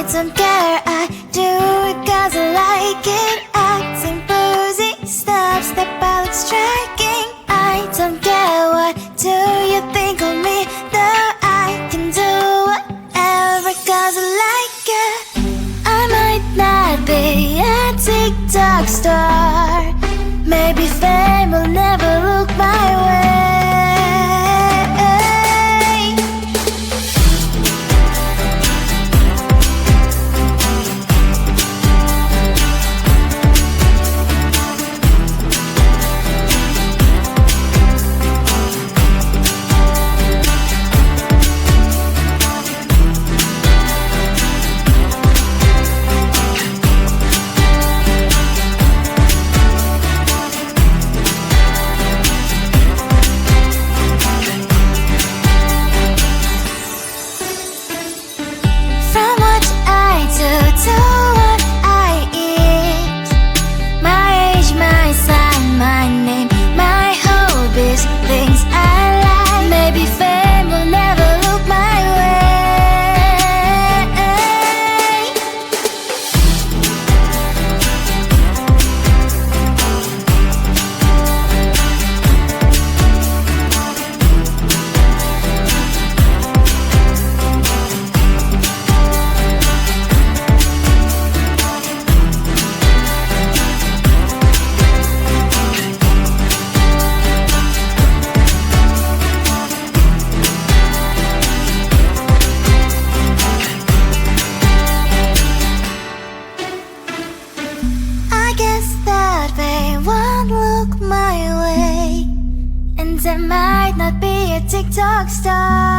don't care, I do it cause I like it. Acting boozy, stop, step out, it's striking. I don't care, what do you think of me? Though I can do whatever cause I like it. I might not be a TikTok star, maybe fame will never look my way. I might not be a TikTok star.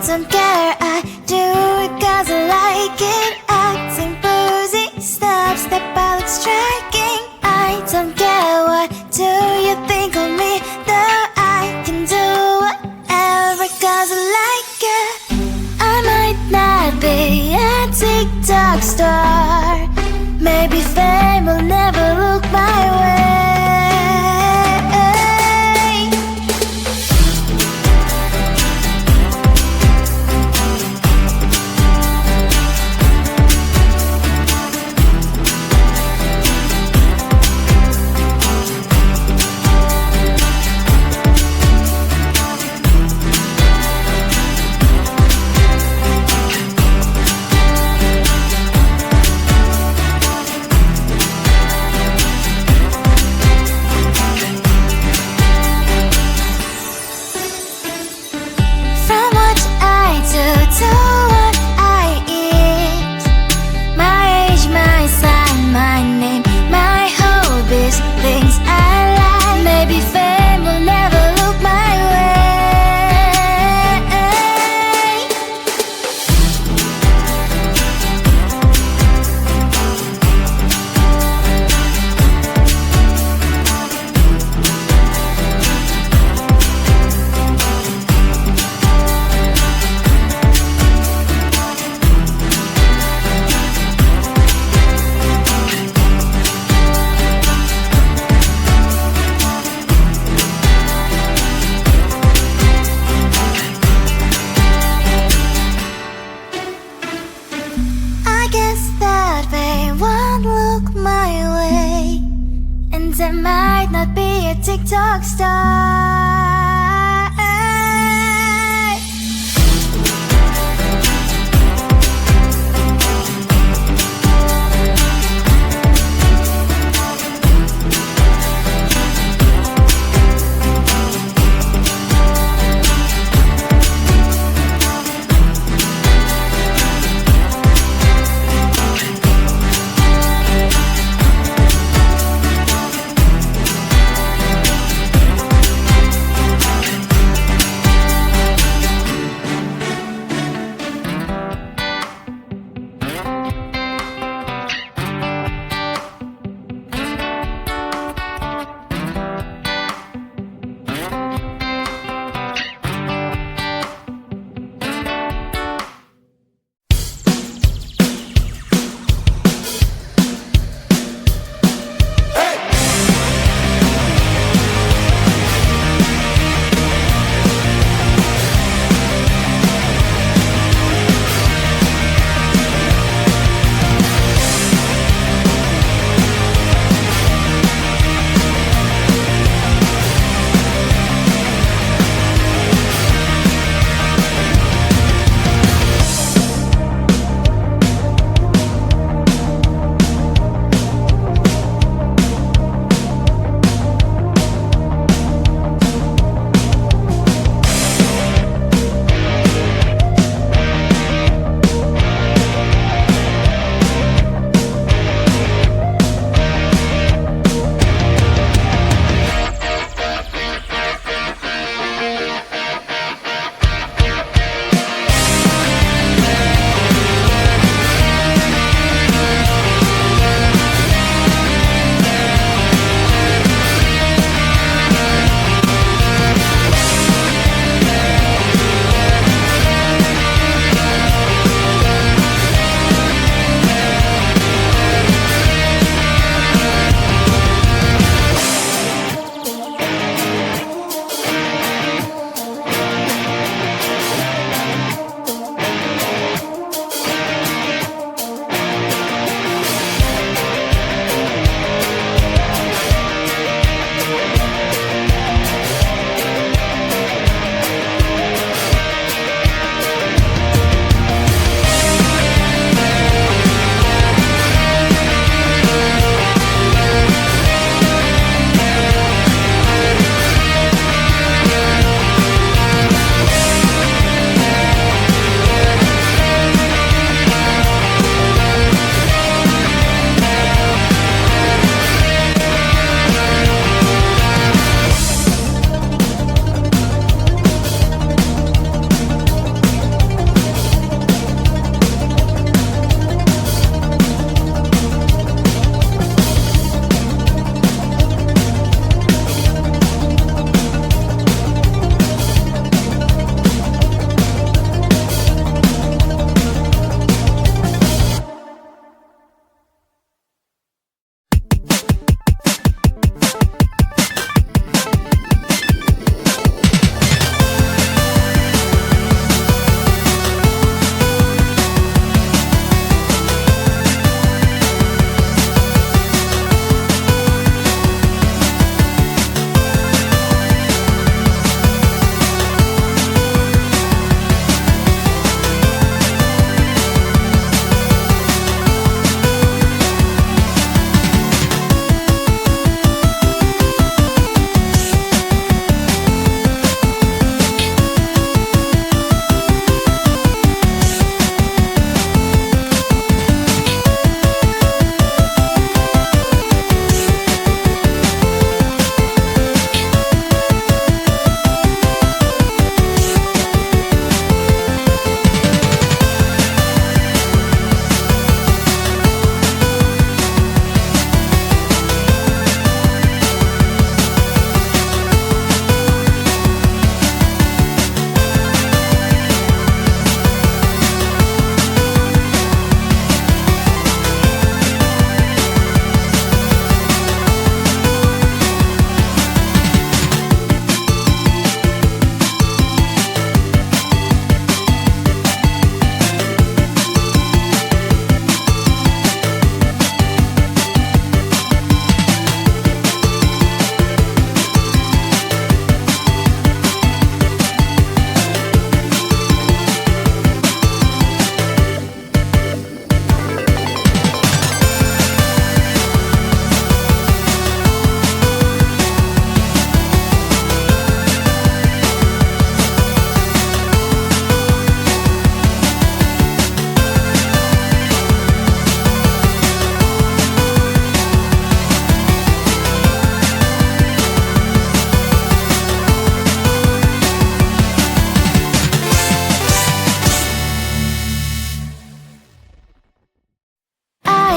don't care, I do it cause I like it. Acting boozy, step out like striking. I don't care, what do you think of me? Though I can do whatever cause I like it. I might not be a TikTok star, maybe fame will never look my way. To what I eat, my age, my sign, my name, my hobbies, things I like. Maybe fame will never look my way. I might not be a TikTok star.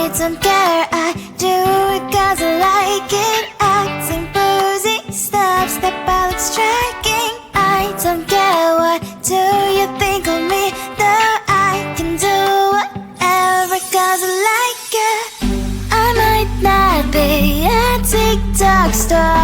I don't care, I do it cause I like it. Acting boozy, step out like striking. I don't care, what do you think of me? Though I can do whatever cause I like it. I might not be a TikTok star,